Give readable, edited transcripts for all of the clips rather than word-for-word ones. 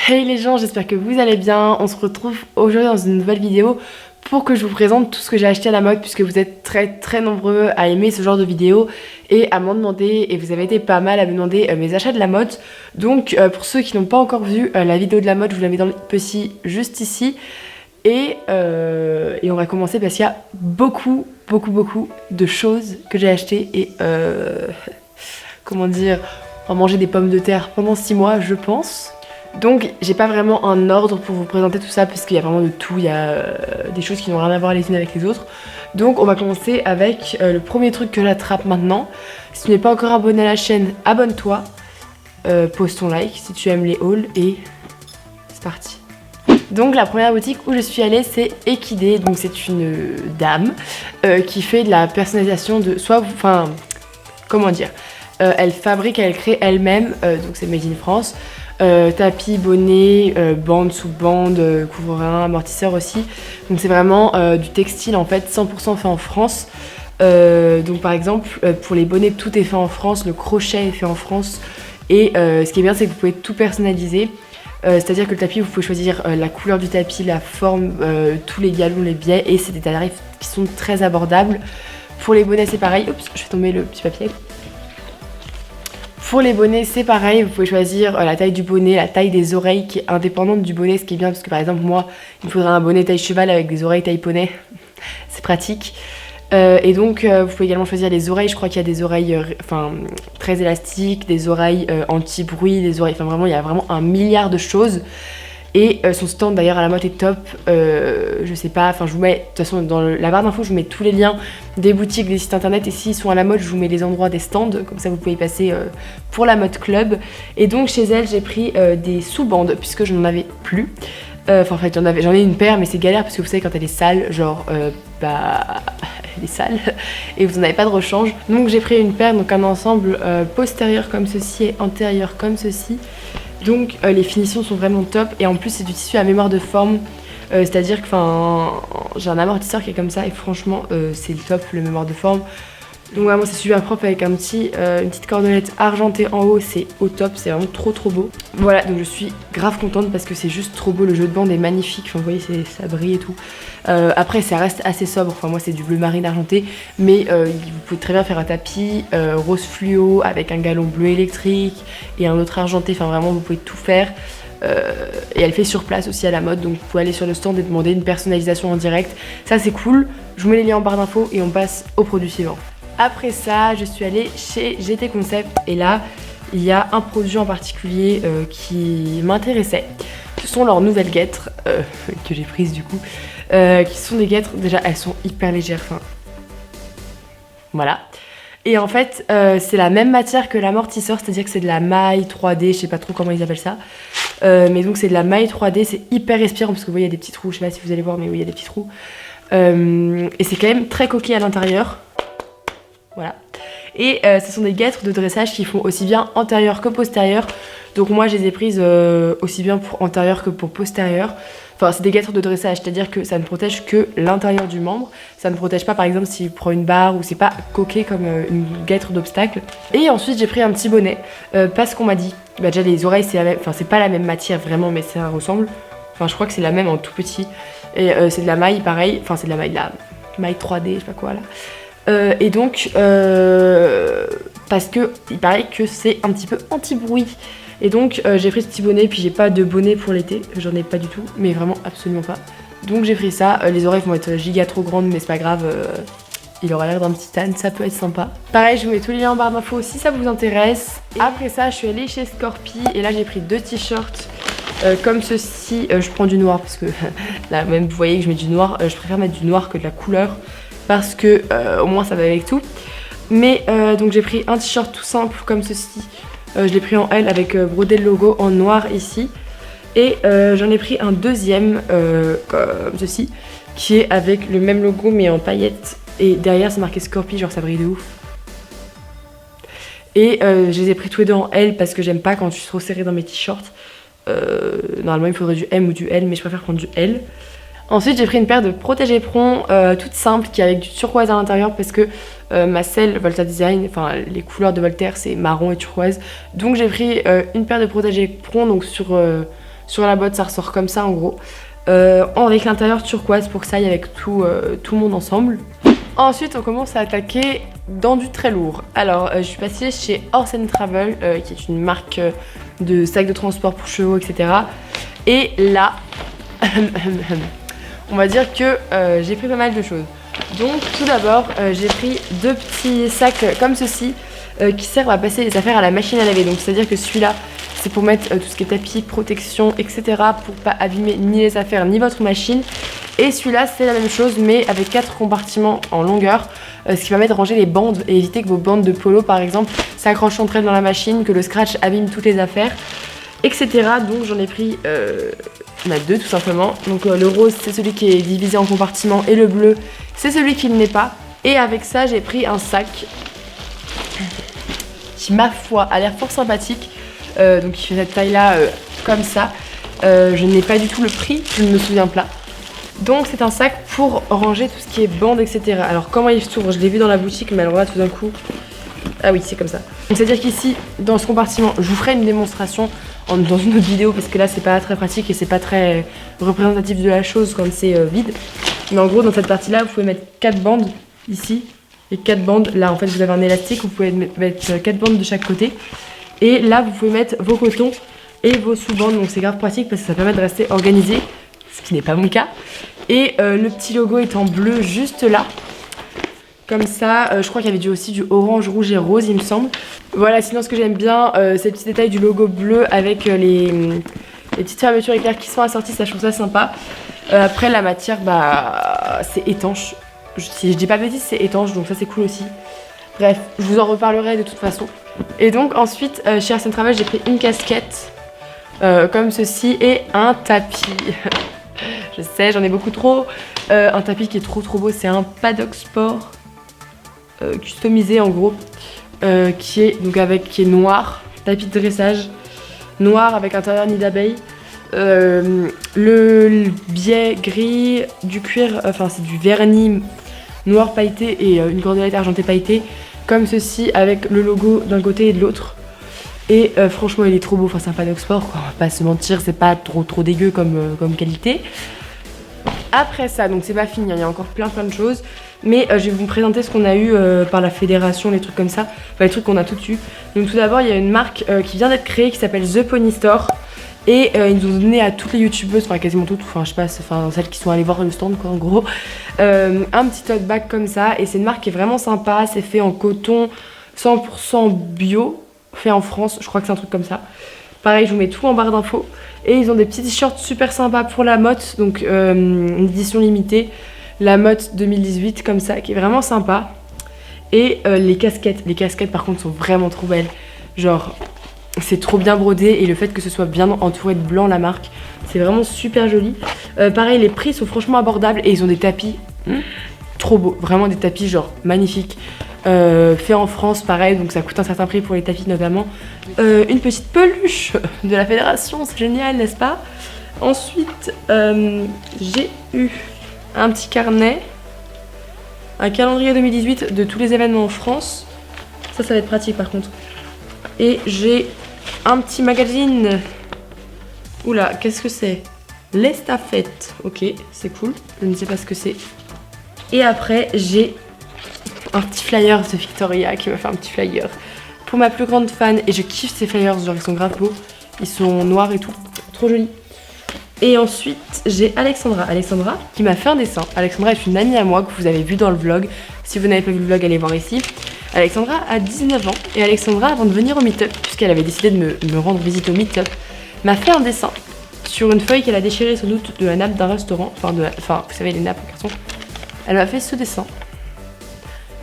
Hey les gens, j'espère que vous allez bien. On se retrouve aujourd'hui dans une nouvelle vidéo pour que je vous présente tout ce que j'ai acheté à la mode, puisque vous êtes très nombreux à aimer ce genre de vidéo et à m'en demander, et vous avez été pas mal à me demander mes achats de la mode. Donc pour ceux qui n'ont pas encore vu la vidéo de la mode, je vous la mets dans le petit juste ici. Et on va commencer parce qu'il y a beaucoup de choses que j'ai achetées et comment dire, on va manger des pommes de terre pendant 6 mois je pense. Donc j'ai pas vraiment un ordre pour vous présenter tout ça parce qu'il y a vraiment de tout, il y a des choses qui n'ont rien à voir les unes avec les autres. Donc on va commencer avec le premier truc que j'attrape maintenant. Si tu n'es pas encore abonné à la chaîne, abonne-toi, pose ton like si tu aimes les hauls et c'est parti. Donc la première boutique où je suis allée c'est Equidé, donc c'est une dame qui fait de la personnalisation de comment dire, elle fabrique, elle crée elle-même, donc c'est made in France. Tapis, bonnet, bande sous bande, couvre-rein, amortisseur aussi. Donc c'est vraiment du textile en fait, 100% fait en France. Donc par exemple pour les bonnets tout est fait en France, le crochet est fait en France. Et ce qui est bien c'est que vous pouvez tout personnaliser. C'est-à-dire que le tapis vous pouvez choisir la couleur du tapis, la forme, tous les galons, les biais. Et c'est des tarifs qui sont très abordables. Pour les bonnets c'est pareil. Oups, je fais tomber le petit papier. Pour les bonnets c'est pareil, vous pouvez choisir la taille du bonnet, la taille des oreilles qui est indépendante du bonnet, ce qui est bien parce que par exemple moi il me faudrait un bonnet taille cheval avec des oreilles taille poney, c'est pratique. Et donc vous pouvez également choisir les oreilles, je crois qu'il y a des oreilles très élastiques, des oreilles anti-bruit, des oreilles, vraiment il y a vraiment un milliard de choses. Et son stand d'ailleurs à la mode est top, je sais pas, je vous mets, de toute façon dans la barre d'infos je vous mets tous les liens des boutiques, des sites internet, et s'ils sont à la mode je vous mets les endroits des stands, comme ça vous pouvez y passer pour la mode club. Et donc chez elle j'ai pris des sous-bandes puisque je n'en avais plus, en fait j'en ai une paire mais c'est galère parce que vous savez quand elle est sale, genre elle est sale et vous n'avez pas de rechange. Donc j'ai pris une paire, donc un ensemble postérieur comme ceci et antérieur comme ceci. Donc les finitions sont vraiment top et en plus c'est du tissu à mémoire de forme, c'est à dire que j'ai un amortisseur qui est comme ça et franchement c'est le top, le mémoire de forme. Donc vraiment c'est super propre avec une petite cordelette argentée en haut, c'est au top, c'est vraiment trop beau. Voilà, donc je suis grave contente parce que c'est juste trop beau, le jeu de bande est magnifique, vous voyez ça brille et tout. Après ça reste assez sobre, moi c'est du bleu marine argenté, mais vous pouvez très bien faire un tapis rose fluo avec un galon bleu électrique et un autre argenté, vraiment vous pouvez tout faire. Et elle fait sur place aussi à la mode, donc vous pouvez aller sur le stand et demander une personnalisation en direct, ça c'est cool. Je vous mets les liens en barre d'infos et on passe au produit suivant. Après ça, je suis allée chez GT Concept et là, il y a un produit en particulier qui m'intéressait. Ce sont leurs nouvelles guêtres que j'ai prises du coup, qui sont des guêtres, déjà elles sont hyper légères, voilà. Et en fait, c'est la même matière que l'amortisseur, c'est-à-dire que c'est de la maille 3D, je sais pas trop comment ils appellent ça. Mais donc c'est de la maille 3D, c'est hyper respirant parce que vous voyez il y a des petits trous, je sais pas si vous allez voir mais oui il y a des petits trous. Et c'est quand même très coquille à l'intérieur. Voilà. Et ce sont des guêtres de dressage qui font aussi bien antérieur que postérieur. Donc moi je les ai prises aussi bien pour antérieur que pour postérieur. C'est des guêtres de dressage, c'est-à-dire que ça ne protège que l'intérieur du membre. Ça ne protège pas par exemple s'il prend une barre ou c'est pas coqué comme une guêtre d'obstacle. Et ensuite j'ai pris un petit bonnet parce qu'on m'a dit, déjà les oreilles c'est la même, c'est pas la même matière vraiment mais ça ressemble. Je crois que c'est la même en tout petit. Et c'est de la maille pareil, c'est de la maille 3D, je sais pas quoi là. Et donc parce que il paraît que c'est un petit peu anti-bruit. Et donc j'ai pris ce petit bonnet, puis j'ai pas de bonnet pour l'été, j'en ai pas du tout, mais vraiment absolument pas. Donc j'ai pris ça, les oreilles vont être giga trop grandes mais c'est pas grave, il aura l'air d'un petit âne, ça peut être sympa. Pareil, je vous mets tous les liens en barre d'infos si ça vous intéresse. Et après ça je suis allée chez Scorpi et là j'ai pris 2 t-shirts comme ceci. Je prends du noir parce que là même vous voyez que je mets du noir, je préfère mettre du noir que de la couleur parce que au moins ça va avec tout. Mais donc j'ai pris un t-shirt tout simple comme ceci, je l'ai pris en L avec brodé le logo en noir ici. Et j'en ai pris un deuxième comme ceci qui est avec le même logo mais en paillettes. Et derrière c'est marqué Scorpi, genre ça brille de ouf. Et je les ai pris tous les deux en L parce que j'aime pas quand je suis trop serrée dans mes t-shirts. Normalement il faudrait du M ou du L mais je préfère prendre du L. Ensuite j'ai pris une paire de protège-éperons toute simple qui est avec du turquoise à l'intérieur parce que ma selle Volta Design, les couleurs de Voltaire c'est marron et turquoise. Donc j'ai pris une paire de protège-éperons donc sur Sur la boîte, ça ressort comme ça en gros. Avec l'intérieur turquoise pour que ça aille avec tout le monde ensemble. Ensuite, on commence à attaquer dans du très lourd. Alors, je suis passée chez Horse & Travel, qui est une marque de sacs de transport pour chevaux, etc. Et là, on va dire que j'ai pris pas mal de choses. Donc, tout d'abord, j'ai pris 2 petits sacs comme ceci, qui servent à passer les affaires à la machine à laver. Donc, c'est-à-dire que celui-là, c'est pour mettre tout ce qui est tapis, protection, etc. pour pas abîmer ni les affaires ni votre machine. Et celui-là, c'est la même chose, mais avec 4 compartiments en longueur, ce qui permet de ranger les bandes et éviter que vos bandes de polo, par exemple, s'accrochent entre elles dans la machine, que le scratch abîme toutes les affaires, etc. Donc j'en ai pris 2 tout simplement. Donc le rose, c'est celui qui est divisé en compartiments, et le bleu, c'est celui qui ne l'est pas. Et avec ça, j'ai pris un sac qui, ma foi, a l'air fort sympathique. Donc il fait cette taille-là, comme ça. Je n'ai pas du tout le prix, je ne me souviens pas. Donc c'est un sac pour ranger tout ce qui est bande, etc. Alors comment il s'ouvre? Je l'ai vu dans la boutique, mais alors là tout d'un coup... Ah oui, c'est comme ça. Donc c'est-à-dire qu'ici, dans ce compartiment, je vous ferai une démonstration dans une autre vidéo, parce que là c'est pas très pratique et c'est pas très représentatif de la chose quand c'est vide. Mais en gros, dans cette partie-là, vous pouvez mettre 4 bandes ici et 4 bandes. Là en fait, vous avez un élastique, vous pouvez mettre 4 bandes de chaque côté. Et là, vous pouvez mettre vos cotons et vos sous-bandes. Donc c'est grave pratique parce que ça permet de rester organisé, ce qui n'est pas mon cas. Et le petit logo est en bleu juste là. Comme ça, je crois qu'il y avait aussi du orange, rouge et rose, il me semble. Voilà, sinon ce que j'aime bien, c'est le petit détail du logo bleu avec les petites fermetures éclairs qui sont assorties, ça je trouve ça sympa. Après la matière, bah c'est étanche. Si je dis pas bêtise, c'est étanche, donc ça c'est cool aussi. Bref, je vous en reparlerai de toute façon. Et donc ensuite, chez Horse & Travel, j'ai pris une casquette comme ceci et un tapis. Je sais, j'en ai beaucoup trop. Un tapis qui est trop beau, c'est un Paddock Sport customisé en gros, qui est noir, tapis de dressage, noir avec intérieur nid d'abeille. Le biais gris, du cuir, enfin c'est du vernis noir pailleté et une cordelette argentée pailletée, comme ceci avec le logo d'un côté et de l'autre. Et franchement il est trop beau, enfin c'est un Paddock Sport quoi, on va pas se mentir, c'est pas trop dégueu comme qualité. Après ça, donc c'est pas fini, il y a encore plein de choses, mais je vais vous présenter ce qu'on a eu par la fédération, les trucs comme ça, enfin les trucs qu'on a tout eu. Donc tout d'abord il y a une marque qui vient d'être créée qui s'appelle The Pony Store, et ils nous ont donné à toutes les youtubeuses, enfin quasiment toutes, enfin je sais pas, enfin celles qui sont allées voir le stand quoi en gros, un petit tote bag comme ça, et c'est une marque qui est vraiment sympa, c'est fait en coton 100% bio, fait en France, je crois que c'est un truc comme ça. Pareil, je vous mets tout en barre d'infos. Et ils ont des petits t-shirts super sympas pour la motte, donc une édition limitée, la motte 2018 comme ça, qui est vraiment sympa. Et les casquettes par contre sont vraiment trop belles. Genre, c'est trop bien brodé et le fait que ce soit bien entouré de blanc la marque, c'est vraiment super joli. Pareil, les prix sont franchement abordables et ils ont des tapis trop beaux, vraiment des tapis genre magnifiques. Fait en France pareil, donc ça coûte un certain prix pour les tapis notamment. Une petite peluche de la fédération, c'est génial n'est-ce pas? Ensuite j'ai eu un petit carnet, un calendrier 2018 de tous les événements en France, ça va être pratique par contre. Et j'ai un petit magazine, oula qu'est-ce que c'est? L'estafette, ok c'est cool, je ne sais pas ce que c'est. Et après j'ai un petit flyer de Victoria qui m'a fait un petit flyer pour ma plus grande fan, et je kiffe ces flyers, genre ils sont grave beaux, ils sont noirs et tout, trop jolis. Et ensuite j'ai Alexandra qui m'a fait un dessin. Alexandra est une amie à moi que vous avez vu dans le vlog, si vous n'avez pas vu le vlog allez voir ici. Alexandra a 19 ans et Alexandra, avant de venir au meet-up, puisqu'elle avait décidé de me rendre visite au meet-up, m'a fait un dessin sur une feuille qu'elle a déchirée sans doute de la nappe d'un restaurant, enfin vous savez les nappes en carton. Elle m'a fait ce dessin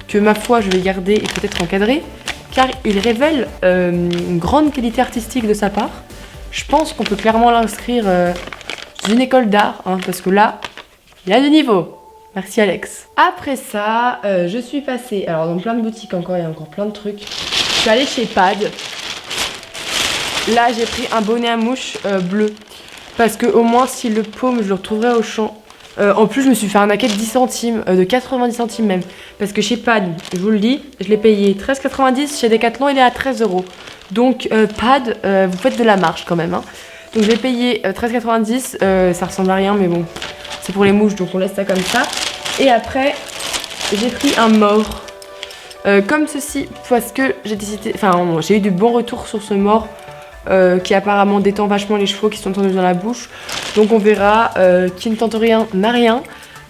que ma foi je vais garder et peut-être encadrer, car il révèle une grande qualité artistique de sa part. Je pense qu'on peut clairement l'inscrire dans une école d'art, hein, parce que là, il y a du niveau. Merci Alex. Après ça, je suis passée, alors dans plein de boutiques encore, il y a encore plein de trucs. Je suis allée chez Pad. Là j'ai pris un bonnet à mouche bleu, parce que au moins si le paume je le retrouverai au champ. En plus je me suis fait arnaquer de 10 centimes, de 90 centimes même, parce que chez Pad, je vous le dis, je l'ai payé 13,90, chez Decathlon il est à 13 €. Donc Pad, vous faites de la marge quand même hein. Donc je l'ai payé 13,90 €, ça ressemble à rien mais bon, c'est pour les mouches donc on laisse ça comme ça. Et après j'ai pris un mort comme ceci parce que j'ai décidé, enfin j'ai eu du bon retour sur ce mort qui apparemment détend vachement les chevaux qui sont tendus dans la bouche. Donc on verra, qui ne tente rien n'a rien.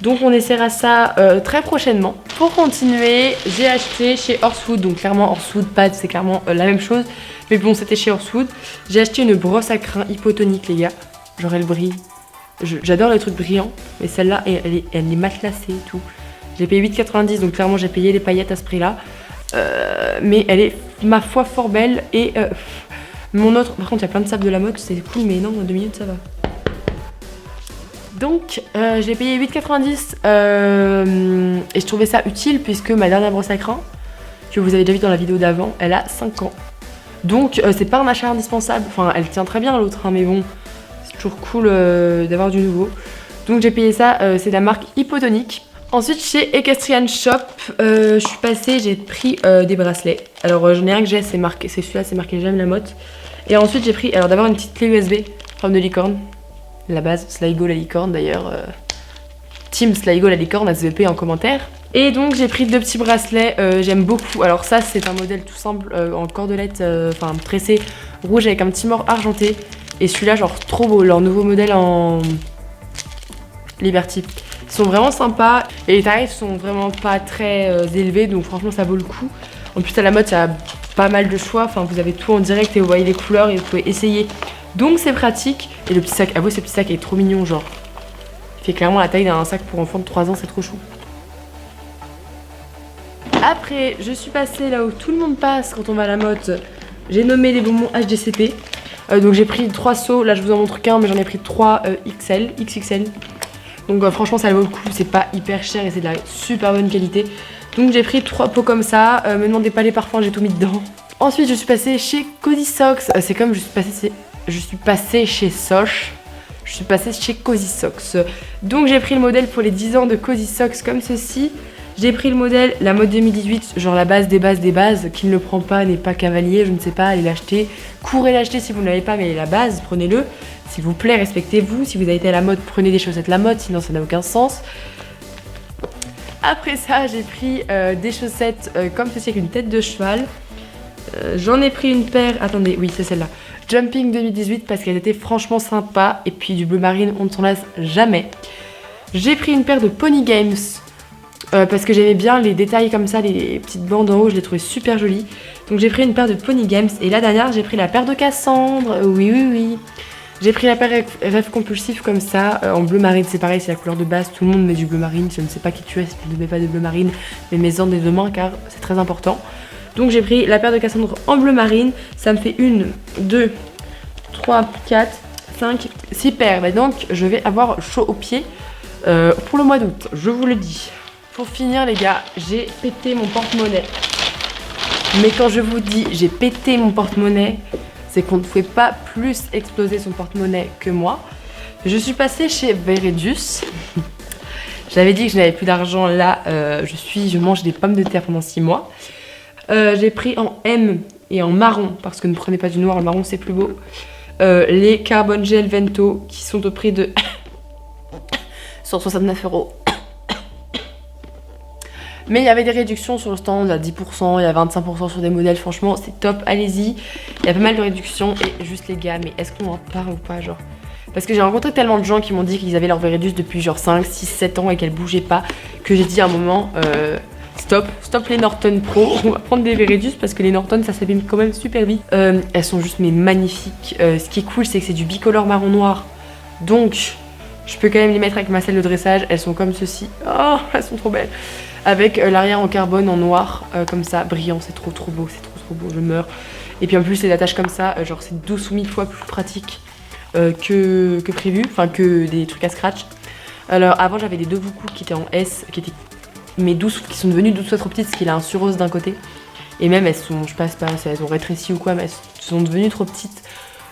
Donc on essaiera ça très prochainement. Pour continuer, j'ai acheté chez Horsewood, donc clairement Horsewood Pad c'est clairement la même chose. Mais bon c'était chez Horsewood. J'ai acheté une brosse à crins hypotonique les gars. Genre elle brille. J'adore les trucs brillants. Mais celle-là elle est matelassée et tout. J'ai payé 8,90 € donc clairement j'ai payé les paillettes à ce prix là. Mais elle est ma foi fort belle. Et mon autre, par contre il y a plein de sable de la mode, c'est cool mais non en 2 minutes ça va. Donc je l'ai payé 8,90 € et je trouvais ça utile puisque ma dernière brosse à crins, que vous avez déjà vu dans la vidéo d'avant, elle a 5 ans. Donc c'est pas un achat indispensable, enfin elle tient très bien l'autre hein, mais bon, c'est toujours cool d'avoir du nouveau. Donc j'ai payé ça, c'est de la marque Hypotonique. Ensuite chez Equestrian Shop, je suis passée, j'ai pris des bracelets. Alors j'en ai un que j'ai, c'est celui-là, c'est marqué J'aime la motte. Et ensuite j'ai pris, alors d'abord une petite clé USB, forme de licorne. La base, Sligo la licorne d'ailleurs. Team Sligo la licorne, ASVP en commentaire. Et donc j'ai pris 2 petits bracelets, j'aime beaucoup. Alors ça c'est un modèle tout simple en cordelette, enfin tressé rouge avec un petit mort argenté. Et celui-là genre trop beau, leur nouveau modèle en Liberty. Ils sont vraiment sympas et les tarifs sont vraiment pas très élevés donc franchement ça vaut le coup. En plus à la mode ça a pas mal de choix, enfin vous avez tout en direct et vous voyez les couleurs et vous pouvez essayer. Donc c'est pratique. Et le petit sac, avouez ce petit sac est trop mignon genre. Il fait clairement la taille d'un sac pour enfants de 3 ans, c'est trop chou. Après je suis passée là où tout le monde passe quand on va à la mode. J'ai nommé les bonbons HDCP. Donc j'ai pris 3 seaux, là je vous en montre qu'un mais j'en ai pris 3 XXL. Donc franchement ça vaut le coup, c'est pas hyper cher et c'est de la super bonne qualité. Donc j'ai pris 3 pots comme ça, me demandez pas les parfums, j'ai tout mis dedans. Ensuite je suis passée chez Cozy Socks, c'est comme je suis passée chez Soch. Je suis passée chez Cozy Socks. Donc j'ai pris le modèle pour les 10 ans de Cozy Socks comme ceci. J'ai pris le modèle, la mode 2018, genre la base des bases. Qui ne le prend pas n'est pas cavalier, je ne sais pas, allez l'acheter. Courez l'acheter si vous ne l'avez pas, mais la base, prenez-le. S'il vous plaît, respectez-vous. Si vous avez été à la mode, prenez des chaussettes la mode, sinon ça n'a aucun sens. Après ça, j'ai pris des chaussettes comme ceci avec une tête de cheval. J'en ai pris une paire, attendez, oui c'est celle-là. Jumping 2018 parce qu'elle était franchement sympa. Et puis du bleu marine, on ne s'en lasse jamais. J'ai pris une paire de Pony Games. Parce que j'aimais bien les détails comme ça, les petites bandes en haut, je les trouvais super jolies. Donc j'ai pris une paire de Pony Games. Et la dernière, j'ai pris la paire de Cassandre. Oui. J'ai pris la paire rêve compulsif comme ça, en bleu marine, c'est pareil, c'est la couleur de base. Tout le monde met du bleu marine, je ne sais pas qui tu es si tu ne mets pas de bleu marine. Mais mets-en des 2 mains car c'est très important. Donc j'ai pris la paire de Cassandre en bleu marine. Ça me fait 1, 2, 3, 4, 5, 6 paires. Et donc je vais avoir chaud aux pieds pour le mois d'août, je vous le dis. Pour finir les gars, j'ai pété mon porte-monnaie. Mais quand je vous dis j'ai pété mon porte-monnaie, c'est qu'on ne pouvait pas plus exploser son porte-monnaie que moi. Je suis passée chez Veredus. J'avais dit que je n'avais plus d'argent, là je mange des pommes de terre pendant 6 mois. J'ai pris en M et en marron, parce que ne prenez pas du noir, le marron c'est plus beau. Les Carbon Gel Vento qui sont au prix de 169 €. Mais il y avait des réductions sur le stand, à 10%, il y a 25% sur des modèles, franchement c'est top, allez-y. Il y a pas mal de réductions et juste les gars, mais est-ce qu'on en parle ou pas genre? Parce que j'ai rencontré tellement de gens qui m'ont dit qu'ils avaient leur Veredus depuis genre 5, 6, 7 ans et qu'elles bougeaient pas, que j'ai dit à un moment, stop les Norton Pro, on va prendre des Veredus parce que les Norton ça s'abîme quand même super vite. Elles sont juste mais magnifiques, ce qui est cool c'est que c'est du bicolore marron noir, donc je peux quand même les mettre avec ma selle de dressage, elles sont comme ceci, oh elles sont trop belles. Avec l'arrière en carbone en noir, comme ça, brillant, c'est trop beau, je meurs. Et puis en plus, les attaches comme ça, genre c'est 12 ou 1000 fois plus pratique que prévu, enfin que des trucs à scratch. Alors avant, j'avais des Dovuku qui étaient en S, qui étaient qui sont devenues 12 fois trop petites, parce qu'il a un surose d'un côté. Et même elles sont, je sais pas si elles ont rétréci ou quoi, mais elles sont devenues trop petites.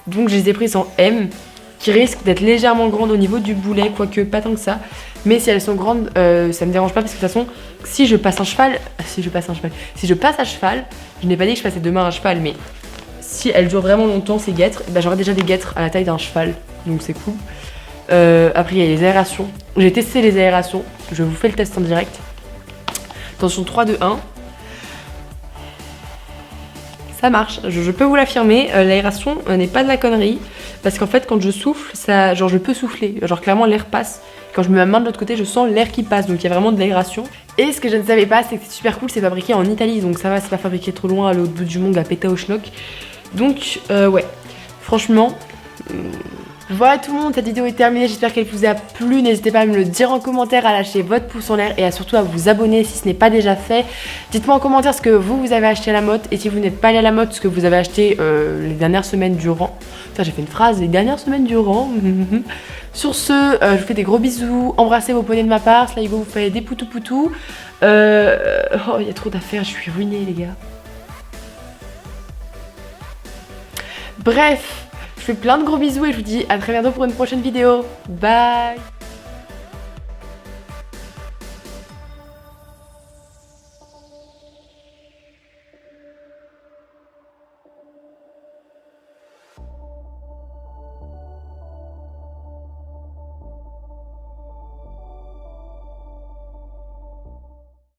Donc je les ai prises en M, qui risquent d'être légèrement grandes au niveau du boulet, quoique pas tant que ça. Mais si elles sont grandes, ça me dérange pas parce que de toute façon, si je passe à cheval, je n'ai pas dit que je passais demain à cheval, mais si elle dure vraiment longtemps ces guêtres, bah, j'aurai déjà des guêtres à la taille d'un cheval, donc c'est cool. Après il y a les aérations, j'ai testé les aérations, je vous fais le test en direct. Attention 3, 2, 1. Ça marche, je peux vous l'affirmer, l'aération n'est pas de la connerie. Parce qu'en fait quand je souffle, ça, genre je peux souffler, genre clairement l'air passe. Quand je mets ma main de l'autre côté, je sens l'air qui passe, donc il y a vraiment de l'aération. Et ce que je ne savais pas, c'est que c'est super cool, c'est fabriqué en Italie, donc ça va, c'est pas fabriqué trop loin à l'autre bout du monde, à Pétaouchnok. Donc ouais, franchement... Voilà tout le monde, cette vidéo est terminée, j'espère qu'elle vous a plu, n'hésitez pas à me le dire en commentaire, à lâcher votre pouce en l'air et surtout à vous abonner si ce n'est pas déjà fait. Dites-moi en commentaire ce que vous avez acheté à la mode et si vous n'êtes pas allé à la mode, ce que vous avez acheté les dernières semaines durant. Putain, j'ai fait une phrase, les dernières semaines durant. Sur ce, je vous fais des gros bisous, embrassez vos poneys de ma part, Sligo vous fait des poutous poutous. Oh, il y a trop d'affaires, je suis ruinée les gars. Bref. Je vous fais plein de gros bisous et je vous dis à très bientôt pour une prochaine vidéo. Bye!